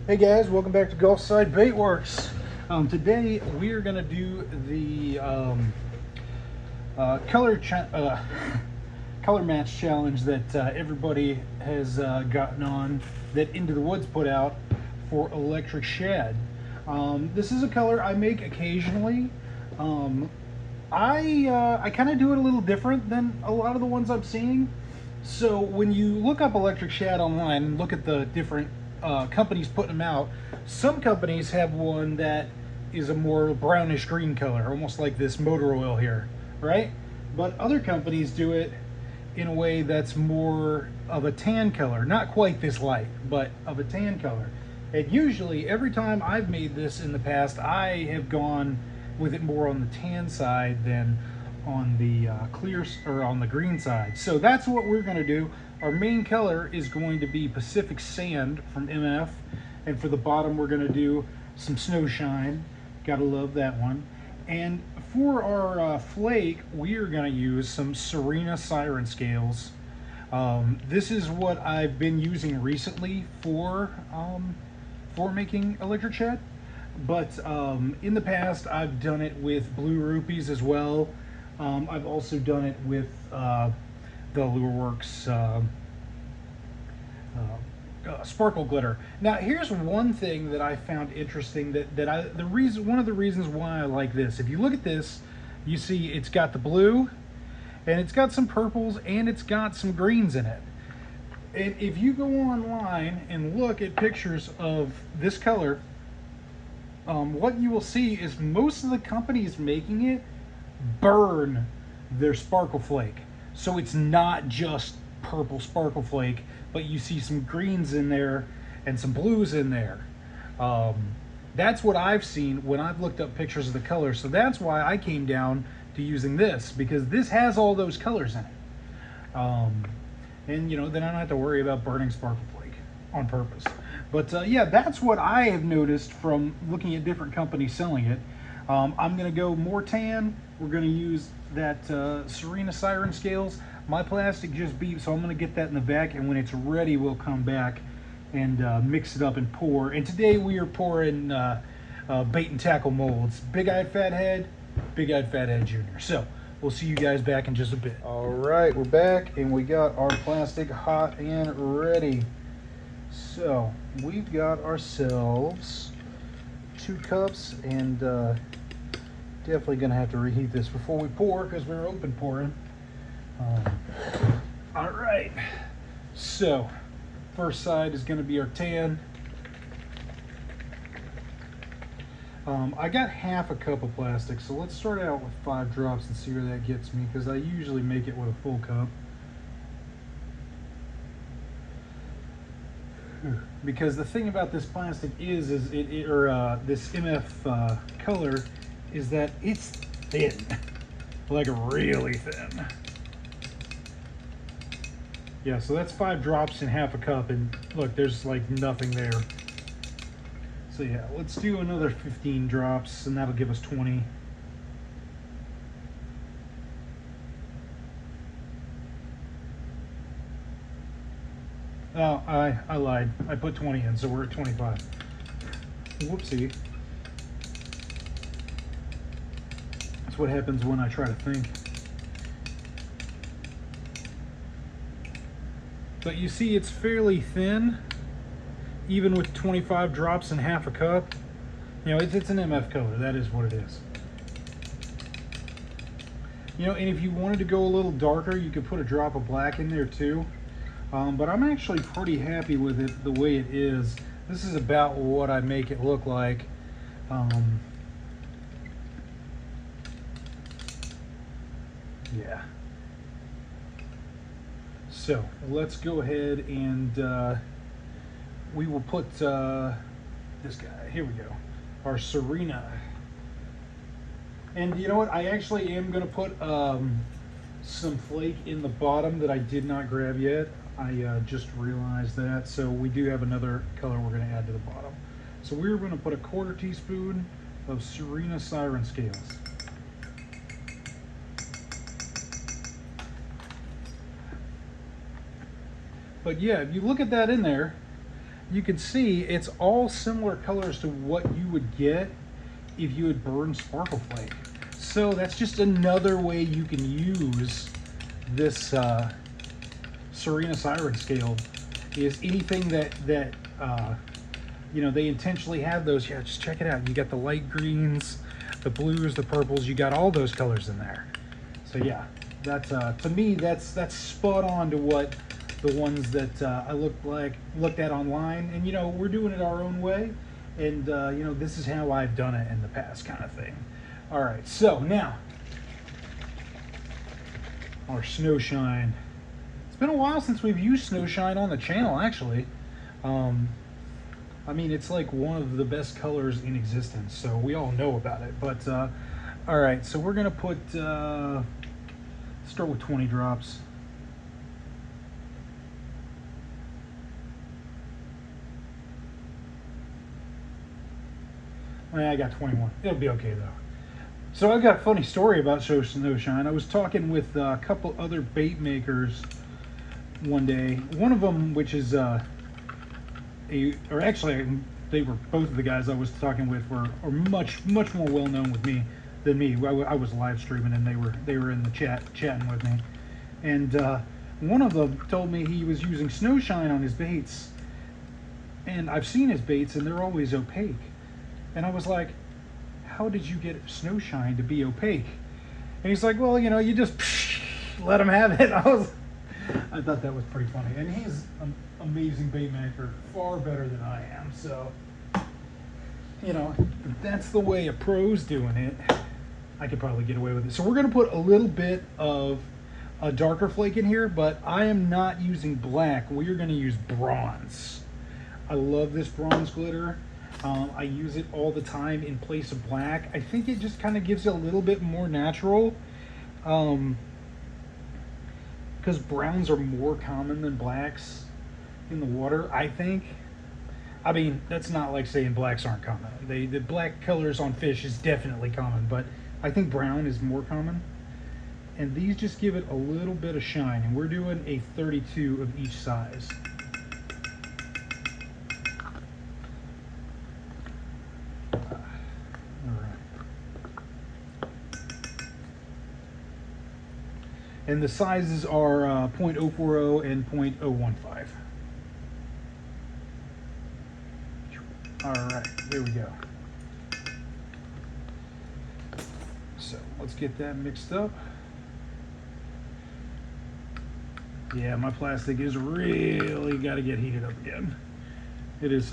Hey guys, welcome back to Gulfside Bait Works. Today we are going to do the uh, color cha- uh, color match challenge that everybody has gotten on, that Into the Woods put out for electric shad. This is a color I make occasionally. Um, I kind of do it a little different than a lot of the ones I'm seeing. So when you look up electric shad online and look at the different companies putting them out, some companies have one that is a more brownish green color, almost like this motor oil here, right? But other companies do it in a way that's more of a tan color, not quite this light, but of a tan color. And usually, every time I've made this in the past, I have gone with it more on the tan side than on the clear or on the green side. So that's what we're going to do. Our main color is going to be Pacific Sand from MF, and for the bottom we're going to do some Snow Shine. Gotta love that one. And for our flake, we are going to use some Serena Siren Scales. This is what I've been using recently for making electric shad. But in the past, I've done it with blue rupees as well. I've also done it with the Lureworks sparkle glitter. Now, here's one thing that I found interesting one of the reasons why I like this. If you look at this, you see it's got the blue, and it's got some purples, and it's got some greens in it. And if you go online and look at pictures of this color, what you will see is most of the companies making it burn their sparkle flake. So it's not just purple sparkle flake, but you see some greens in there and some blues in there. Um, that's what I've seen when I've looked up pictures of the colors. So that's why I came down to using this, because this has all those colors in it. And then I don't have to worry about burning sparkle flake on purpose. But yeah, that's what I have noticed from looking at different companies selling it. I'm going to go more tan. We're going to use that Serena Siren Scales. My plastic just beeped, so I'm going to get that in the back, and when it's ready, we'll come back and mix it up and pour. And today we are pouring bait and tackle molds. Big-eyed fathead, Big-eyed fathead junior. So we'll see you guys back in just a bit. All right, we're back, and we got our plastic hot and ready. So we've got ourselves 2 cups, and definitely gonna have to reheat this before we pour, because we're open pouring. All right, so first side is gonna be our tan. I got half a cup of plastic, so let's start out with 5 drops and see where that gets me, because I usually make it with a full cup. Because the thing about this plastic is this MF color is that it's thin, like really thin. Yeah, so that's 5 drops in half a cup, and look, there's like nothing there. So yeah, let's do another 15 drops, and that'll give us 20. Oh, I lied. I put 20 in, so we're at 25. Whoopsie. That's what happens when I try to think. But you see, it's fairly thin, even with 25 drops in half a cup. It's an MF color. That is what it is. And if you wanted to go a little darker, you could put a drop of black in there too. But I'm actually pretty happy with it the way it is. This is about what I make it look like. Yeah. So let's go ahead and we will put this guy. Here we go. Our Serena. And you know what? I actually am going to put some flake in the bottom that I did not grab yet. I just realized that. So we do have another color we're going to add to the bottom. So we're going to put a 1/4 teaspoon of Serena Siren Scales. But yeah, if you look at that in there, you can see it's all similar colors to what you would get if you had burned Sparkle Flake. So that's just another way you can use this Serena Siren Scale, is anything that you know, they intentionally have those. Yeah, just check it out. You got the light greens, the blues, the purples. You got all those colors in there. So yeah, that's to me that's spot on to what the ones that I looked at online. And you know, we're doing it our own way, and you know, this is how I've done it in the past, kind of thing. All right, so now our Snow Shine. It's been a while since we've used Snow Shine on the channel, actually. I mean, it's like one of the best colors in existence, so we all know about it. But all right, so we're gonna put start with 20 drops. I got 21. It'll be okay though. So I've got a funny story about Snow Shine. I was talking with a couple other bait makers one day. One of them, which is or actually, they were both of the guys I was talking with are much more well known with me than me. I was live streaming and they were in the chatting with me, and one of them told me he was using Snow Shine on his baits, and I've seen his baits and they're always opaque, and I was like, how did you get Snow Shine to be opaque? And he's like, well, you know, you just let him have it. I thought that was pretty funny, and he's an amazing bait maker, far better than I am. So, you know, if that's the way a pro's doing it, I could probably get away with it. So we're going to put a little bit of a darker flake in here, but I am not using black. We are going to use bronze. I love this bronze glitter. I use it all the time in place of black. I think it just kind of gives it a little bit more natural. Because browns are more common than blacks in the water, I think. I mean, that's not like saying blacks aren't common. The black colors on fish is definitely common, but I think brown is more common. And these just give it a little bit of shine, and we're doing a 32 of each size. And the sizes are 0.040 and 0.015. All right, there we go. So let's get that mixed up. Yeah, my plastic is really got to get heated up again. It is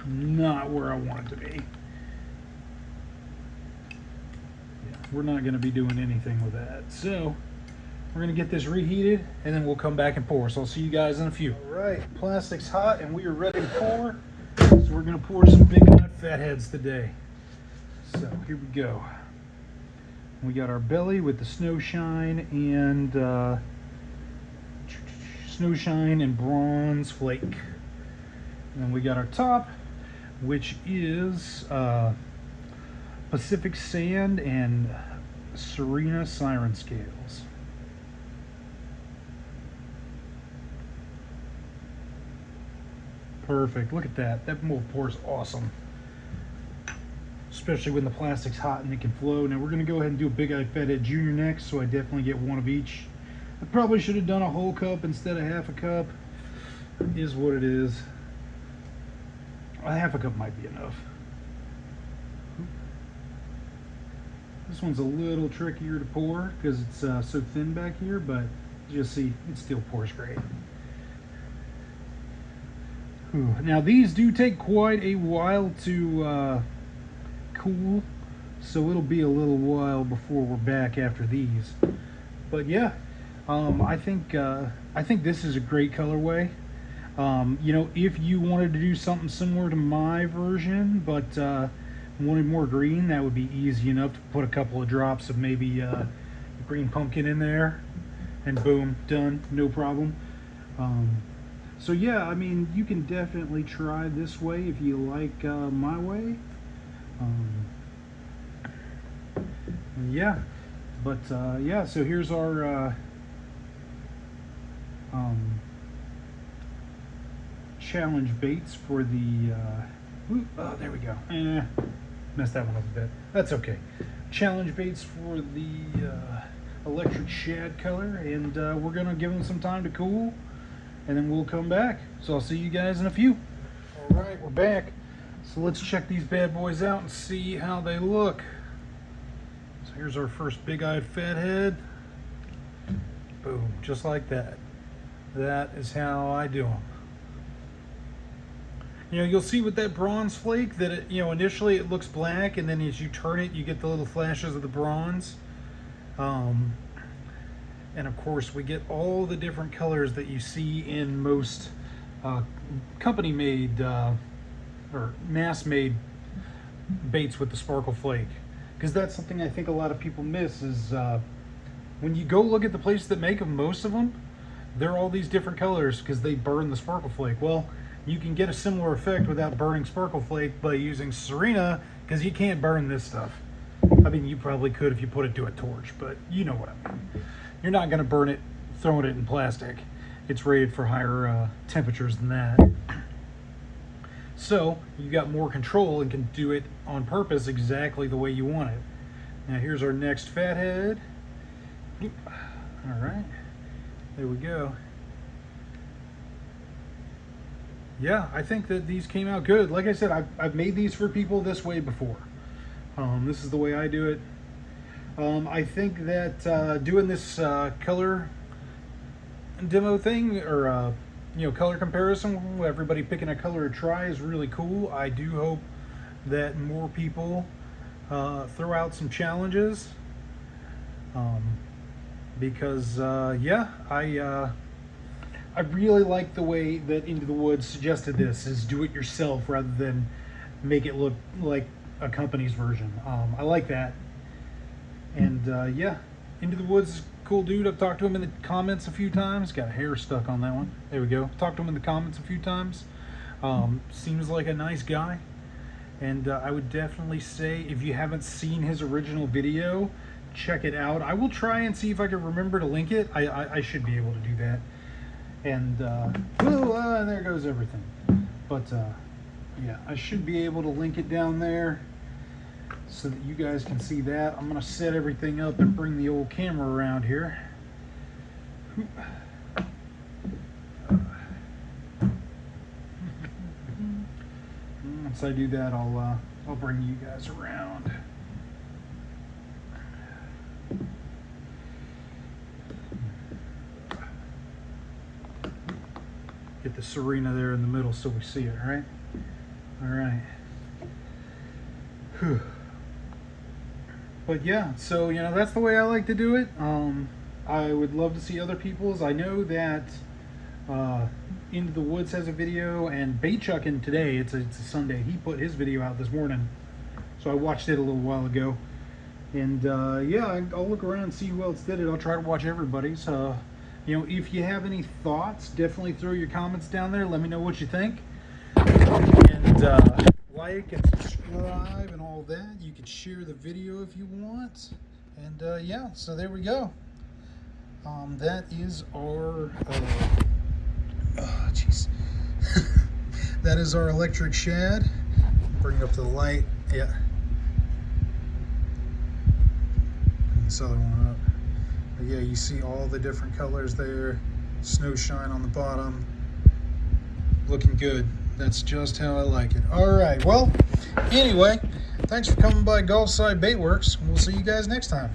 not where I want it to be. We're not going to be doing anything with that. So we're going to get this reheated and then we'll come back and pour. So I'll see you guys in a few. All right, plastic's hot and we are ready to pour. So we're going to pour some big nut fatheads today. So here we go. We got our belly with the Snow Shine and bronze flake. And then we got our top, which is Pacific Sand and Serena Siren Scales. Perfect. Look at that. That mold pours awesome. Especially when the plastic's hot and it can flow. Now we're going to go ahead and do a Big Eye Fathead Junior next, so I definitely get one of each. I probably should have done a whole cup instead of half a cup. It is what it is. A half a cup might be enough. This one's a little trickier to pour because it's so thin back here, but you'll see it still pours great. Whew. Now these do take quite a while to cool, so it'll be a little while before we're back after these. But yeah, I think this is a great colorway. You know, if you wanted to do something similar to my version, but wanted more green, that would be easy enough to put a couple of drops of maybe green pumpkin in there and boom, done, no problem. So yeah, I mean, you can definitely try this way if you like my way. Yeah, but yeah, so here's our challenge baits for the, oh, there we go. Messed that one up a bit. That's okay. Challenge baits for the electric shad color, and we're gonna give them some time to cool, and then we'll come back. So I'll see you guys in a few. All right, we're back. So let's check these bad boys out and see how they look. So here's our first big-eyed fathead. Boom, just like that. That is how I do them. You know, you'll see with that bronze flake that it, you know, initially it looks black, and then as you turn it, you get the little flashes of the bronze. And of course, we get all the different colors that you see in most company-made or mass-made baits with the sparkle flake. Because that's something I think a lot of people miss is when you go look at the places that make them, most of them, they're all these different colors because they burn the sparkle flake. Well, you can get a similar effect without burning sparkle flake by using Serena, because you can't burn this stuff. I mean, you probably could if you put it to a torch, but you know what I mean. You're not going to burn it throwing it in plastic. It's rated for higher temperatures than that. So you got more control and can do it on purpose exactly the way you want it. Now here's our next fathead. All right, there we go. Yeah, I think that these came out good. Like I said, I've made these for people this way before. This is the way I do it. I think that doing this color demo thing, or you know, color comparison, everybody picking a color to try, is really cool. I do hope that more people throw out some challenges, because yeah, I really like the way that Into the Woods suggested this, is do it yourself rather than make it look like a company's version. I like that. And yeah, Into the Woods is a cool dude. I've talked to him in the comments a few times. Got hair stuck on that one. There we go. Talked to him in the comments a few times. Seems like a nice guy. And I would definitely say, if you haven't seen his original video, check it out. I will try and see if I can remember to link it. I should be able to do that. And there goes everything. But yeah, I should be able to link it down there so that you guys can see that. I'm gonna set everything up and bring the old camera around here. Once I do that, I'll bring you guys around. Get the Serena there in the middle so we see it, all right? All right. Whew. But yeah, so, you know, that's the way I like to do it. I would love to see other people's. I know that Into the Woods has a video, and Bait Chuckin' today, it's a Sunday, he put his video out this morning. So I watched it a little while ago. And yeah, I'll look around and see who else did it. I'll try to watch everybody's. You know, if you have any thoughts, definitely throw your comments down there. Let me know what you think. And like and subscribe and all that. You can share the video if you want. And yeah, so there we go. That is our jeez. That is our electric shad. Bring it up to the light. Yeah. Bring this other one up. But yeah, you see all the different colors there. Snow shine on the bottom. Looking good. That's just how I like it. All right, well, anyway, thanks for coming by Gulfside Baitworks. We'll see you guys next time.